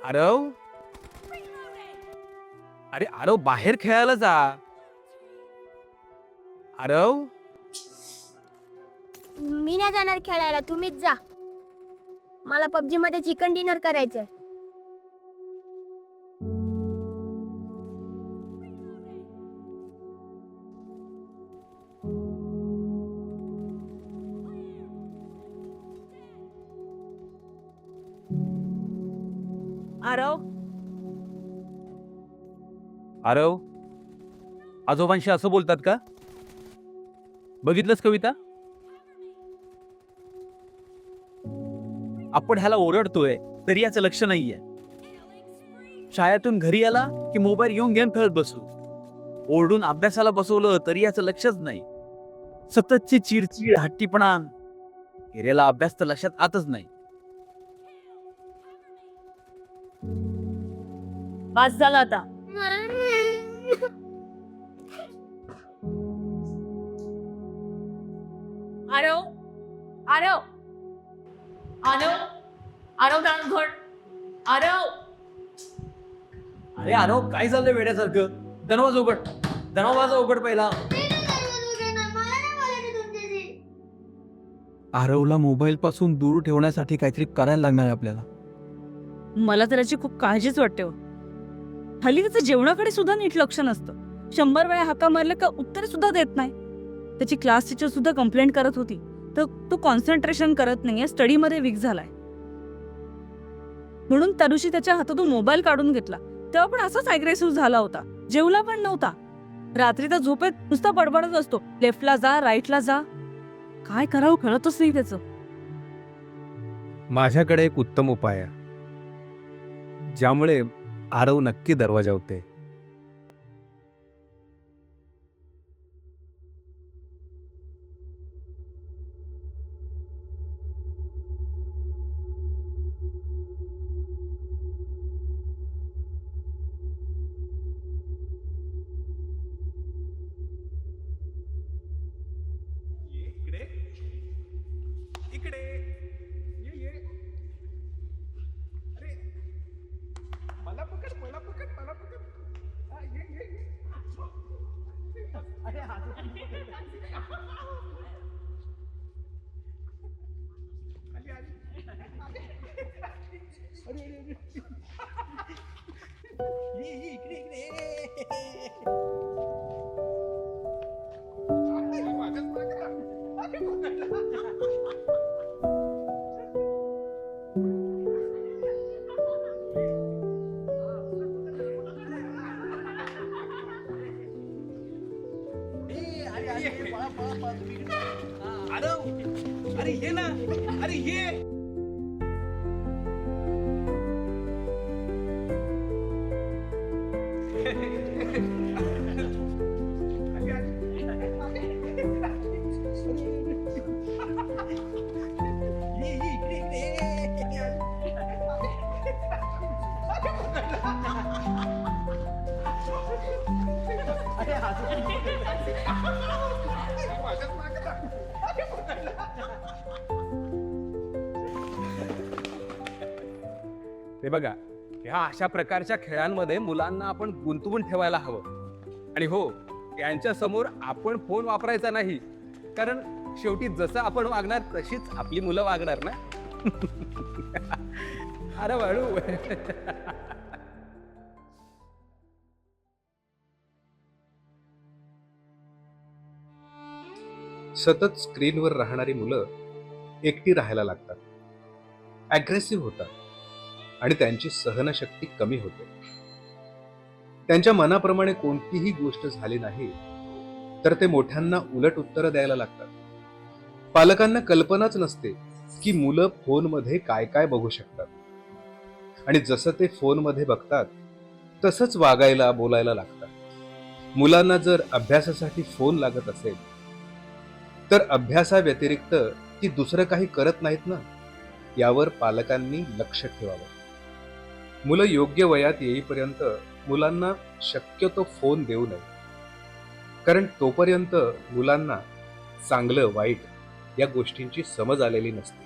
आरव, अरे आरव बाहेर खेळायला जा. आरव, मी नाही जाणार खेळायला, तुम्हीच जा. मला पबजी मध्ये चिकन डिनर करायचंय. आरव, आरव, आजोबांशी असं बोलतात का? बघितलंस कविता? आपण ह्याला ओरडतोय तरी याचं लक्ष नाहीये. शाळेतून घरी आला की मोबाईल घेऊन गेम खेळत बसू. ओरडून अभ्यासाला बसवलं तरी याचं लक्षच नाही. सततची चिडचिड, हट्टीपणा, केलेला अभ्यास तर लक्षात आतच नाही. बस झालं आता. आरव, आरव, आरव, आरव दाणघड, आरव. अरे आरव, काय झालंय वेड्यासारखं? दरवाजा उघड, दरवाजा उघड पहिला. आरवला मोबाईल पासून दूर ठेवण्यासाठी काहीतरी करायला लागणार आहे आपल्याला. मला तर याची खूप काळजीच वाटते. हल्ली त्याचं जेवणाकडे सुद्धा नीट लक्ष नसतं. 100 वेळा हाका मारलं का उत्तर सुद्धा देत नाही. त्याची क्लास टीचर सुद्धा कंप्लेंट करत होती. तर तो कॉन्सन्ट्रेशन करत नाहीये, स्टडीमध्ये वीक झालाय. म्हणून त्या दिवशी त्याच्या हातातून मोबाईल काढून घेतला तेव्हा पण असाच अग्रेसिव्ह झाला होता. जेवला पण नव्हता. रात्री तर झोपेत नुसता बडबडत असतो, लेफ्टला जा, राईटला जा. काय करावं कळतच नाही त्याचं. माझ्याकडे एक उत्तम उपाय आहे, ज्यामुळे आरव नक्की दरवाजा होते. इकडे ये ये. अरे मला पकड, मला पकड, मला पकड. ये ये ये. अरे इकडे इकडे. अरे ये ना, अरे ये. ते बघा, ह्या अशा प्रकारच्या खेळांमध्ये मुलांना आपण गुंतवून ठेवायला हवं. आणि हो, त्यांच्या समोर आपण फोन वापरायचा नाही, कारण शेवटी जसं आपण वागणार तशीच आपली मुलं वागणार ना. अरे बाळू. सतत स्क्रीनवर राहणारी मुलं एकटी राहायला लागतात, ॲग्रेसिव्ह होतात आणि त्यांची सहनशक्ती कमी होते. त्यांच्या मनाप्रमाणे कोणतीही गोष्ट झाली नाही तर ते मोठ्यांना उलट उत्तरं द्यायला लागतात. पालकांना कल्पनाच नसते की मुलं फोनमध्ये काय काय बघू शकतात, आणि जसं ते फोनमध्ये बघतात तसंच वागायला बोलायला लागतात. मुलांना जर अभ्यासासाठी फोन लागत असेल तर अभ्यासाव्यतिरिक्त ती दुसरं काही करत नाहीत ना, यावर पालकांनी लक्ष ठेवावं. मुलं योग्य वयात येईपर्यंत मुलांना शक्यतो फोन देऊ नये, कारण तोपर्यंत मुलांना चांगलं वाईट या गोष्टींची समज आलेली नसते.